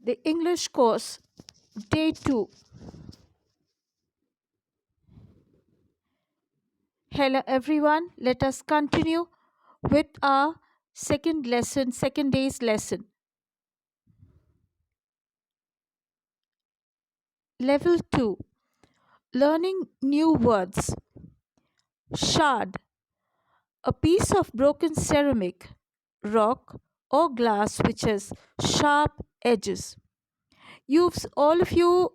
The English course, day 2. Hello everyone. Let us continue with our second day's lesson. Level 2. Learning new words. Shard, a piece of broken ceramic, rock, or glass which has sharp edges. All of you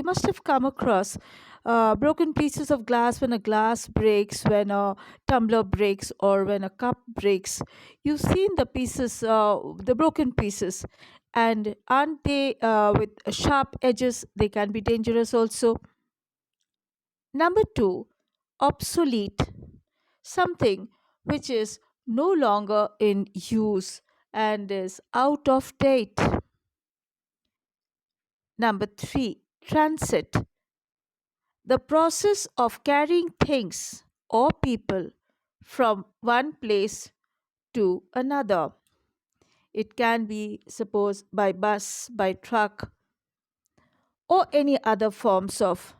must have come across broken pieces of glass when a glass breaks, when a tumbler breaks, or when a cup breaks. You've seen the broken pieces, and aren't they with sharp edges? They can be dangerous also. Number two, obsolete, something which is no longer in use and is out of date. Number three, transit, the process of carrying things or people from one place to another. It can be, suppose, by bus, by truck, or any other forms of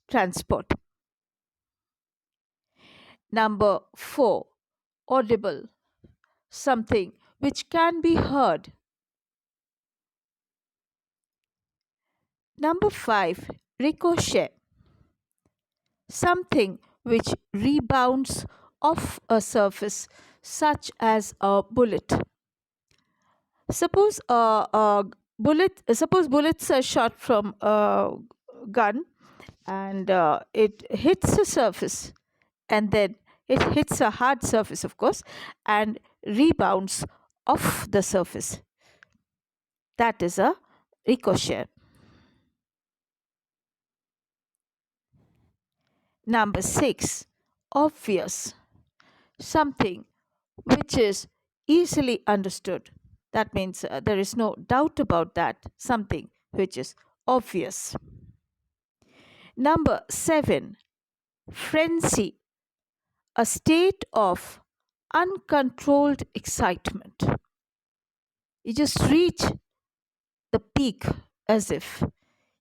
transport. Number four, audible, something which can be heard. Number five, ricochet, something which rebounds off a surface, such as a bullet. Suppose bullets are shot from a gun, and it hits a surface, and then it hits a hard surface, of course, and rebounds off the surface. That is a ricochet. Number six, obvious, something which is easily understood. That means there is no doubt about that, something which is obvious. Number seven, frenzy, a state of uncontrolled excitement. You just reach the peak, as if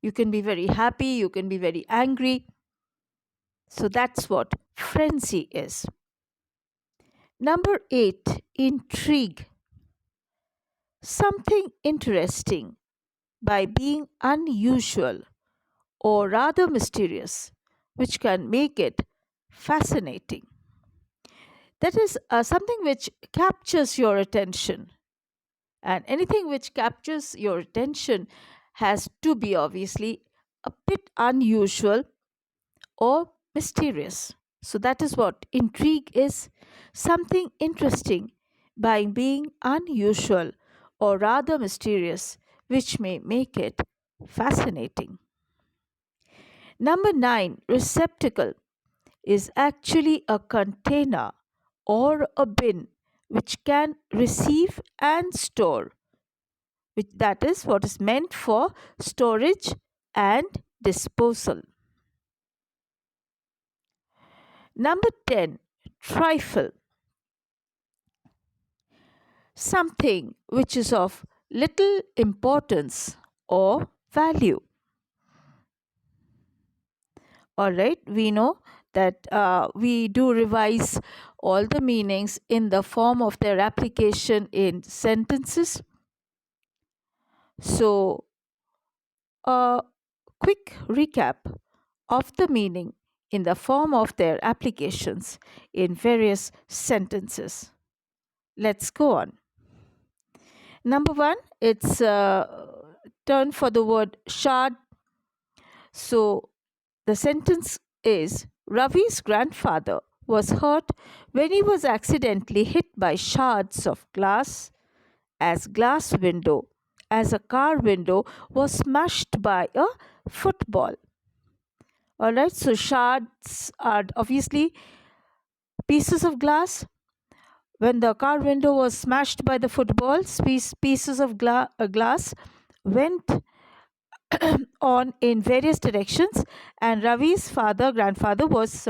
you can be very happy, you can be very angry. So that's what frenzy is. Number eight, intrigue, something interesting by being unusual or rather mysterious, which can make it fascinating. That is something which captures your attention. And anything which captures your attention has to be obviously a bit unusual or mysterious. So that is what intrigue is, something interesting by being unusual or rather mysterious, which may make it fascinating. Number nine, receptacle, is actually a container or a bin which can receive and store, which that is what is meant for storage and disposal. Number 10, trifle, something which is of little importance or value. All right, we know that we do revise all the meanings in the form of their application in sentences. So, a quick recap of the meaning in the form of their applications in various sentences. Let's go on. Number one, it's turn for the word shard. So, the sentence is Ravi's grandfather was hurt when he was accidentally hit by shards of glass as a car window was smashed by a football. All right, so shards are obviously pieces of glass. When the car window was smashed by the footballs, pieces of glass went on in various directions, and Ravi's grandfather was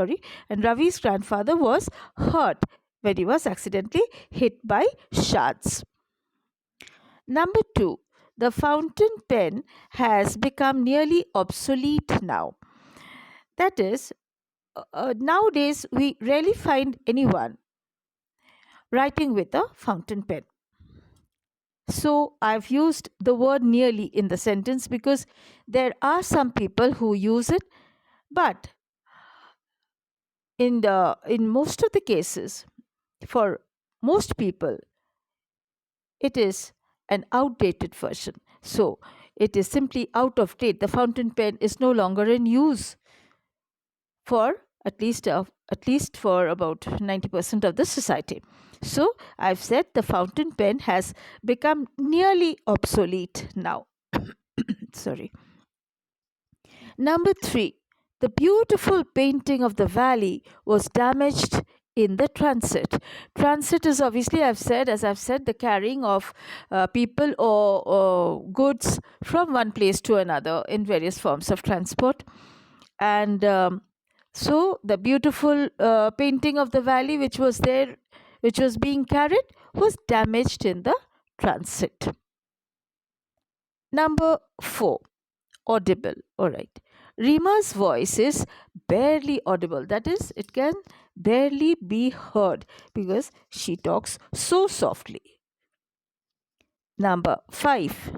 hurt when he was accidentally hit by shards. Number two, the fountain pen has become nearly obsolete now. That is, nowadays we rarely find anyone writing with a fountain pen. So I've used the word nearly in the sentence because there are some people who use it, but in most of the cases, for most people, it is an outdated version. So it is simply out of date. The fountain pen is no longer in use for at least for about 90% of the society. So I've said the fountain pen has become nearly obsolete now. Sorry. Number 3, the beautiful painting of the valley was damaged in the transit. Transit is obviously, as I've said, the carrying of people or goods from one place to another in various forms of transport. And so the beautiful painting of the valley which was there, which was being carried, was damaged in the transit. Number 4, audible. All right. Rima's voice is barely audible. That is, it can barely be heard because she talks so softly. Number 5.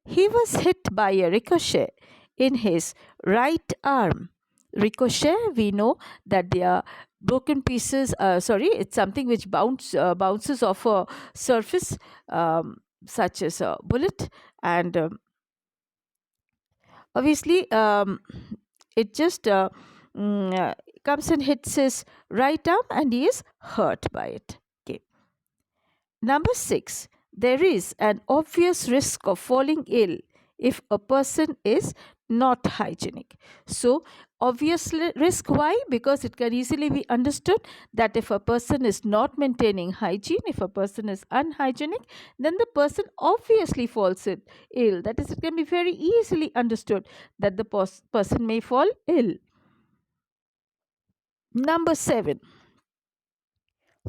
He was hit by a ricochet in his right arm. Ricochet, we know that they are broken pieces. It's something which bounces off a surface, such as a bullet, and obviously it just comes and hits his right arm and he is hurt by it. Okay. Number 6, there is an obvious risk of falling ill if a person is not hygienic. So obvious risk, why? Because it can easily be understood that if a person is not maintaining hygiene, if a person is unhygienic, then the person obviously falls ill. That is, it can be very easily understood that the person may fall ill. Number 7,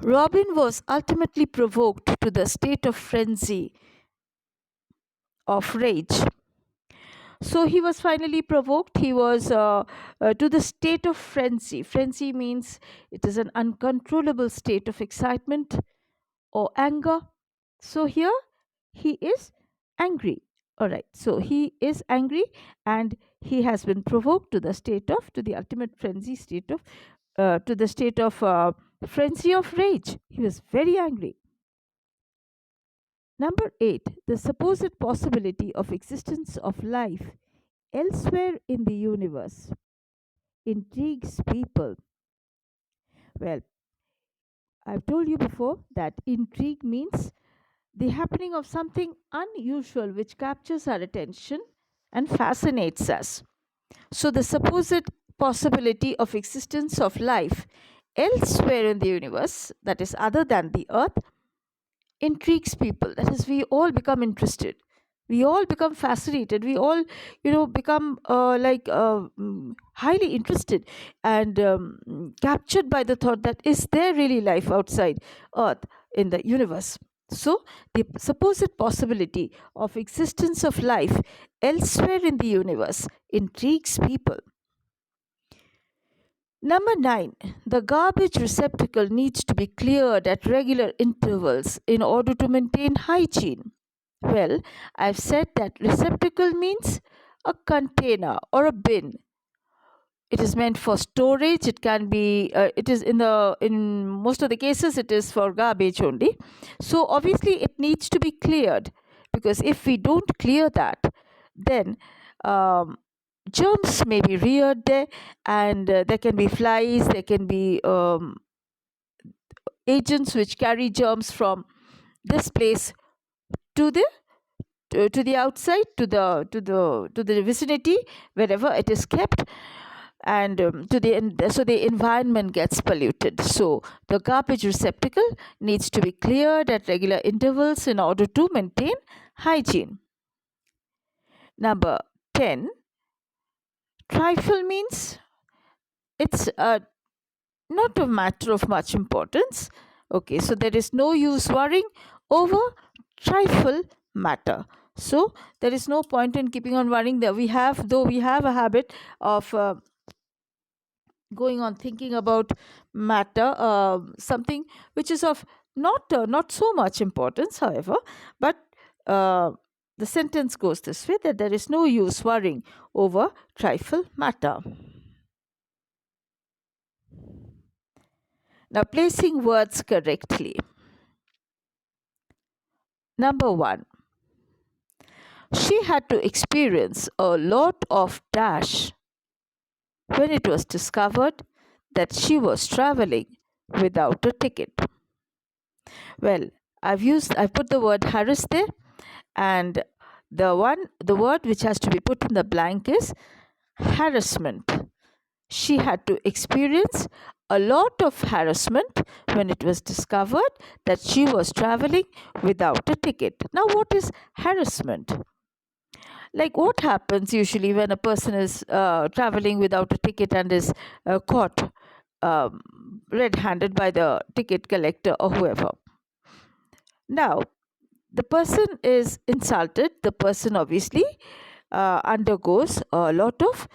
Robin was ultimately provoked to the state of frenzy of rage. So he was finally provoked. He was to the state of frenzy. Frenzy means it is an uncontrollable state of excitement or anger. So here he is angry. All right. So he is angry and he has been provoked to the ultimate frenzy state of, to the state of frenzy of rage. He was very angry. Number 8, the supposed possibility of existence of life elsewhere in the universe intrigues people. Well, I've told you before that intrigue means the happening of something unusual which captures our attention and fascinates us. So, the supposed possibility of existence of life elsewhere in the universe, that is, other than the earth, intrigues people. That is, we all become interested, we all become fascinated, we all become highly interested and captured by the thought that is there really life outside earth in the universe. So the supposed possibility of existence of life elsewhere in the universe intrigues people. Number 9, the garbage receptacle needs to be cleared at regular intervals in order to maintain hygiene. Well, I've said that receptacle means a container or a bin. It is meant for storage. It can be. It is in most of the cases it is for garbage only. So obviously it needs to be cleared because if we don't clear that, then germs may be reared there, and there can be flies. There can be agents which carry germs from this place to the outside, to the vicinity wherever it is kept, and so the environment gets polluted. So the garbage receptacle needs to be cleared at regular intervals in order to maintain hygiene. Number 10, trifle means it's not a matter of much importance. Okay, so there is no use worrying over trifle matter. So there is no point in keeping on worrying. That we have a habit of going on thinking about matter, something which is of not so much importance, however. But uh, the sentence goes this way, that there is no use worrying over trifle matter. Now, placing words correctly. Number one, she had to experience a lot of dash when it was discovered that she was traveling without a ticket. Well, I've put the word harass there, and the word which has to be put in the blank is harassment. She had to experience a lot of harassment when it was discovered that she was traveling without a ticket. Now, what is harassment? Like, what happens usually when a person is traveling without a ticket and is caught um, red handed by the ticket collector or whoever? Now, the person is insulted. The person obviously undergoes a lot of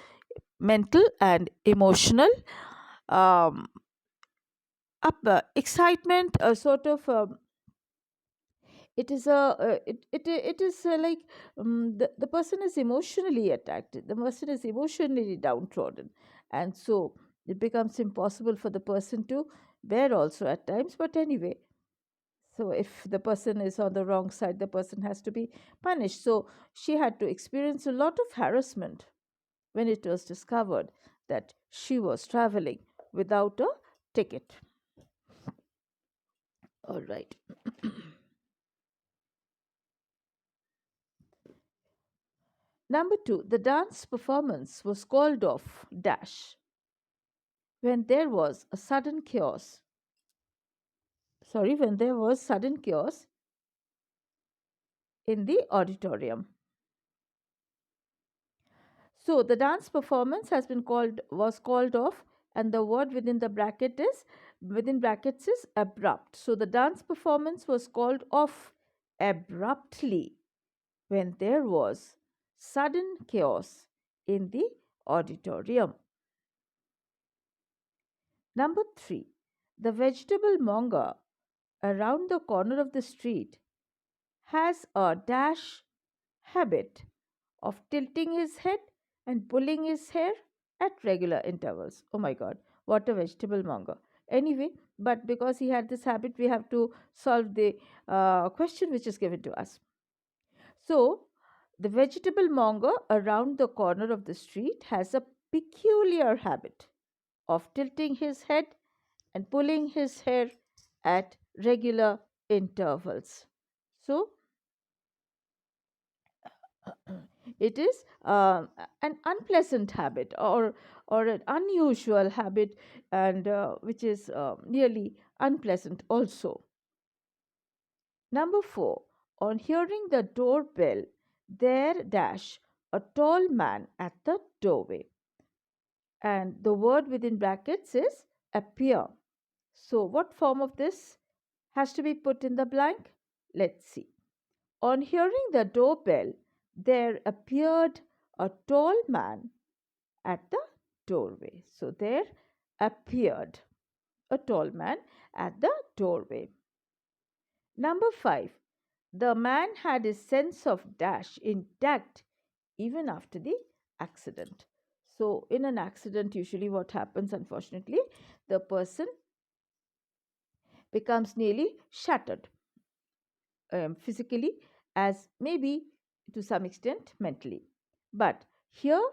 mental and emotional um, excitement, a sort of it is a it is like the person is emotionally attacked, the person is emotionally downtrodden, and so it becomes impossible for the person to bear also at times. But anyway, so if the person is on the wrong side, the person has to be punished. So she had to experience a lot of harassment when it was discovered that she was traveling without a ticket. All right. Number two, the dance performance was called off dash when there was a sudden chaos. Sorry, when there was sudden chaos in the auditorium. So the dance performance was called off, and the word within brackets is abrupt. So the dance performance was called off abruptly when there was sudden chaos in the auditorium. Number three, the vegetable monger around the corner of the street has a dash habit of tilting his head and pulling his hair at regular intervals. Oh my god, what a vegetable monger. Anyway, but because he had this habit, we have to solve the question which is given to us. So, the vegetable monger around the corner of the street has a peculiar habit of tilting his head and pulling his hair at regular intervals. So, it is an unpleasant habit, or an unusual habit, and which is nearly unpleasant also. Number 4, on hearing the doorbell, there dash a tall man at the doorway, and the word within brackets is appear. So, what form of this has to be put in the blank? Let's see. On hearing the doorbell, there appeared a tall man at the doorway. So, there appeared a tall man at the doorway. Number 5. The man had his sense of dash intact even after the accident. So, in an accident, usually what happens, unfortunately, the person becomes nearly shattered, physically, as maybe to some extent mentally. But here,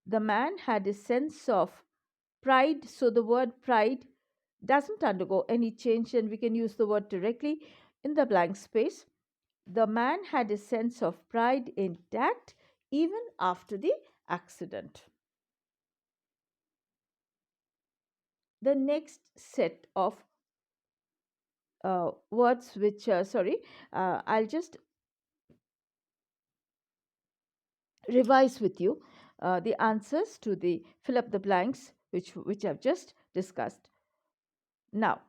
the man had a sense of pride. So, the word pride doesn't undergo any change, and we can use the word directly in the blank space. The man had a sense of pride intact even after the accident. The next set of words which, I'll just revise with you the answers to the fill up the blanks which I've just discussed. Now,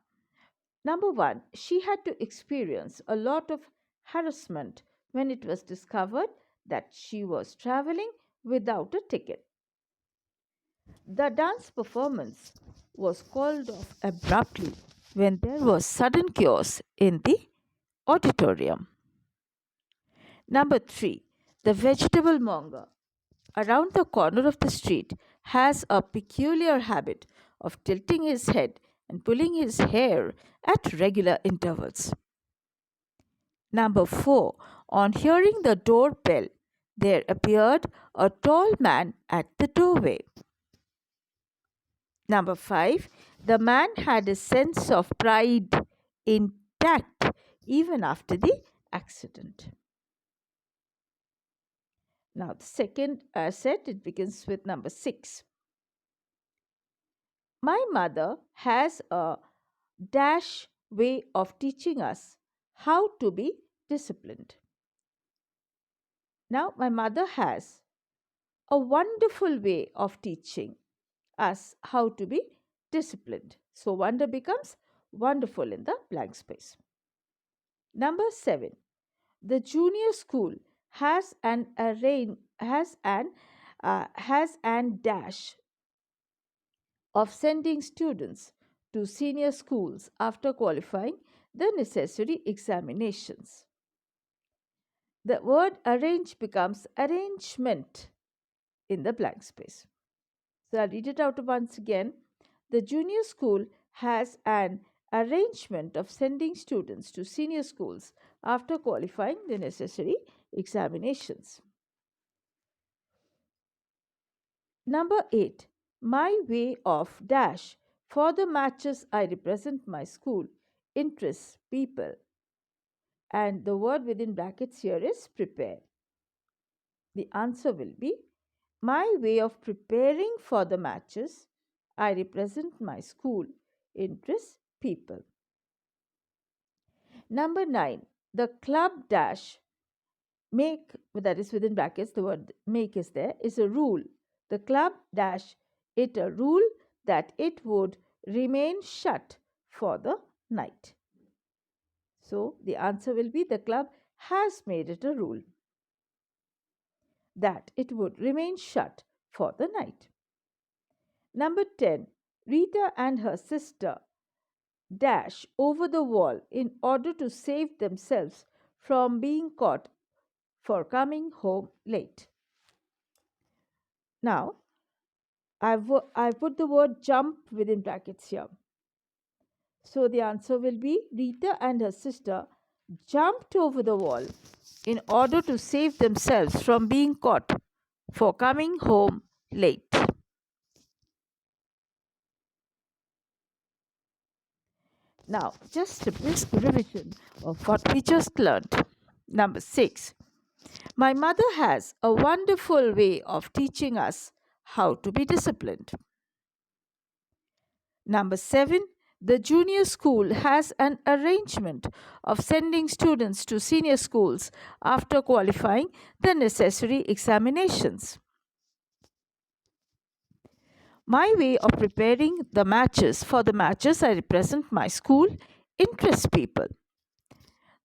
number 1, she had to experience a lot of harassment when it was discovered that she was traveling without a ticket. The dance performance was called off abruptly when there was sudden chaos in the auditorium. Number 3. The vegetable monger around the corner of the street has a peculiar habit of tilting his head and pulling his hair at regular intervals. Number 4. On hearing the doorbell, there appeared a tall man at the doorway. Number 5. The man had a sense of pride intact even after the accident. Now, the second set, it begins with number 6. My mother has a dash way of teaching us how to be disciplined. Now, my mother has a wonderful way of teaching us how to be disciplined. So, wonder becomes wonderful in the blank space. Number 7. The junior school has an dash of sending students to senior schools after qualifying the necessary examinations. The word arrange becomes arrangement in the blank space. So I'll read it out once again. The junior school has an arrangement of sending students to senior schools after qualifying the necessary examinations. Number 8. My way of dash for the matches I represent my school interests people. And the word within brackets here is prepare. The answer will be my way of preparing for the matches I represent my school interests people. Number 9. The club dash make, that is within brackets, the word make is there, is a rule. The club dash it a rule that it would remain shut for the night. So the answer will be the club has made it a rule that it would remain shut for the night. Number 10. Rita and her sister dash over the wall in order to save themselves from being caught for coming home late. Now, I've put the word jump within brackets here. So the answer will be Rita and her sister jumped over the wall in order to save themselves from being caught for coming home late. Now, just a brisk revision of what we just learned. Number 6. My mother has a wonderful way of teaching us how to be disciplined. Number 7. The junior school has an arrangement of sending students to senior schools after qualifying the necessary examinations. My way of preparing the matches for the matches I represent my school interests people.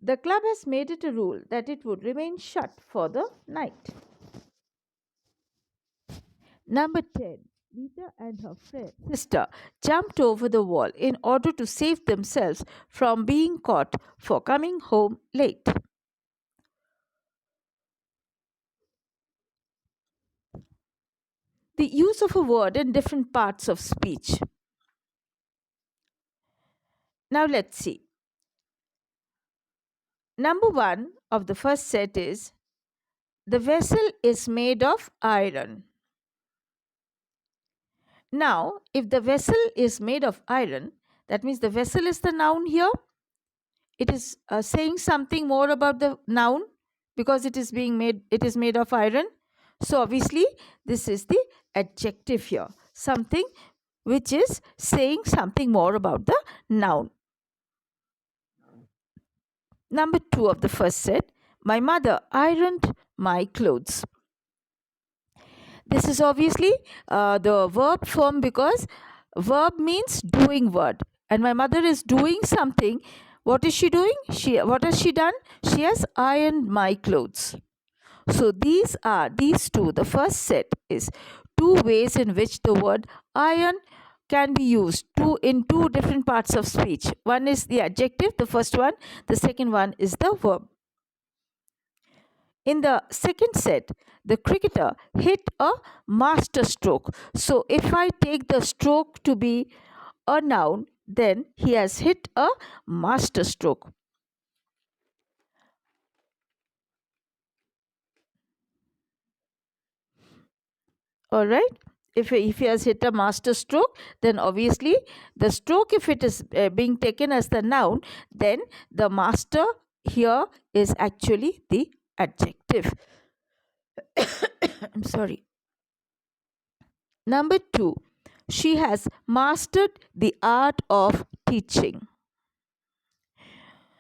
The club has made it a rule that it would remain shut for the night. Number 10. Rita and her sister jumped over the wall in order to save themselves from being caught for coming home late. The use of a word in different parts of speech. Now let's see. Number 1 of the first set is the vessel is made of iron. Now, if the vessel is made of iron, that means the vessel is the noun here. It is saying something more about the noun because it is made of iron. So obviously this is the adjective here, something which is saying something more about the noun. Number 2 of the first set, my mother ironed my clothes. This is obviously the verb form because verb means doing word, and my mother is doing something What is she doing? What has she done? She has ironed my clothes. So these two. The first set is two ways in which the word iron can be used in two different parts of speech. One is the adjective, the first one. The second one is the verb. In the second set, the cricketer hit a master stroke. So if I take the stroke to be a noun, then he has hit a master stroke. All right. If he has hit a master stroke, then obviously the stroke, if it is being taken as the noun, then the master here is actually the adjective. I'm sorry. Number two, she has mastered the art of teaching.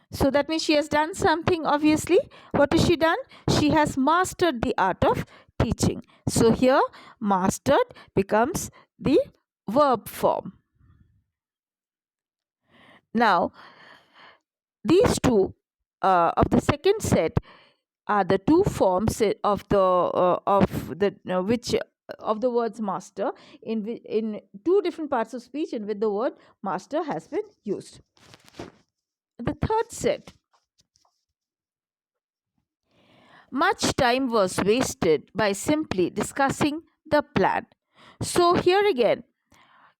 So that means she has done something, obviously. What has she done? She has mastered the art of teaching. So here, mastered becomes the verb form. Now, these two of the second set are the two forms of the words master in two different parts of speech in which the word master has been used. The third set, much time was wasted by simply discussing the plan. So here again,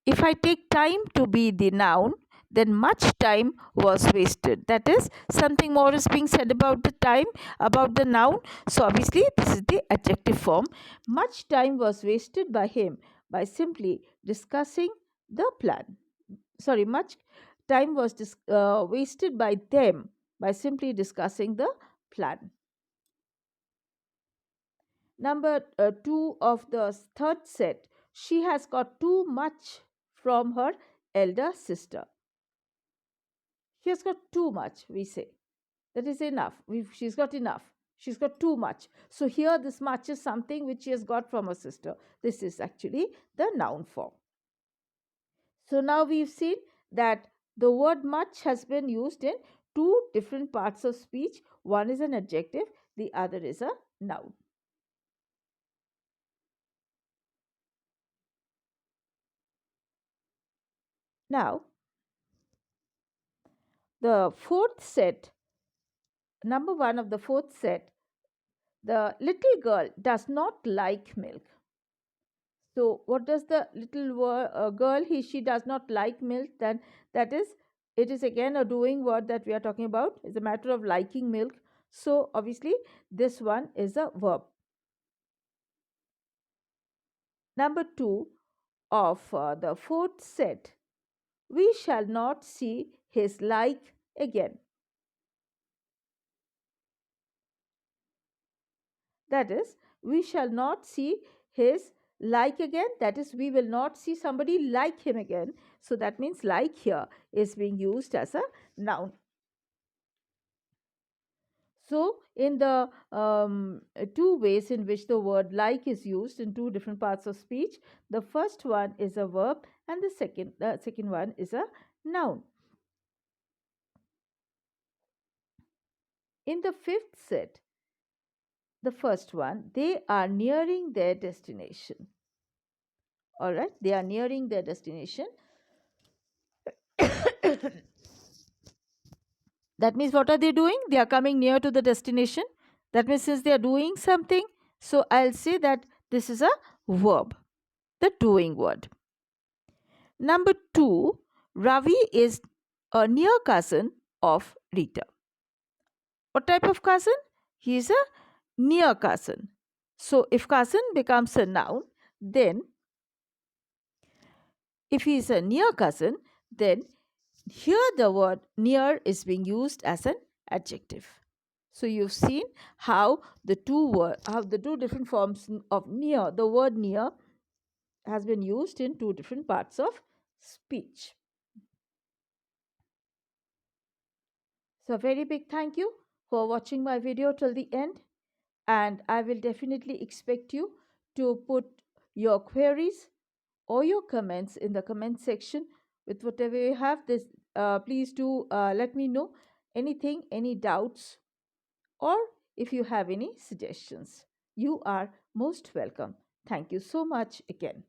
if I take time to be the noun, then much time was wasted. That is, something more is being said about the time, about the noun. So obviously, this is the adjective form. Much time was wasted by him by simply discussing the plan. Sorry, much time was wasted by them by simply discussing the plan. Number two of the third set, she has got too much from her elder sister. She has got too much, we say. That is enough. She's got enough. She's got too much. So here, this much is something which she has got from her sister. This is actually the noun form. So now we've seen that the word much has been used in two different parts of speech. One is an adjective, the other is a noun. Now, the fourth set, number one of the fourth set, the little girl does not like milk. So, what does the little girl, she does not like milk? Then that is, it is again a doing word that we are talking about. It's a matter of liking milk. So, obviously, this one is a verb. Number two of the fourth set, we shall not see his like again. That is, we shall not see his like again. That is, we will not see somebody like him again. So that means like here is being used as a noun. So, in the two ways in which the word like is used in two different parts of speech, the first one is a verb and the second one is a noun. In the fifth set, the first one, they are nearing their destination. All right, they are nearing their destination. That means what are they doing? They are coming near to the destination. That means since they are doing something, so I'll say that this is a verb, the doing word. Number two, Ravi is a near cousin of Rita. What type of cousin? He is a near cousin. So if cousin becomes a noun, then if he is a near cousin, then here the word near is being used as an adjective. So you've seen how the two different forms of near, the word near has been used in two different parts of speech. So a very big thank you for watching my video till the end, and I will definitely expect you to put your queries or your comments in the comment section with whatever you have. This please do let me know anything, any doubts, or if you have any suggestions. You are most welcome. Thank you so much again.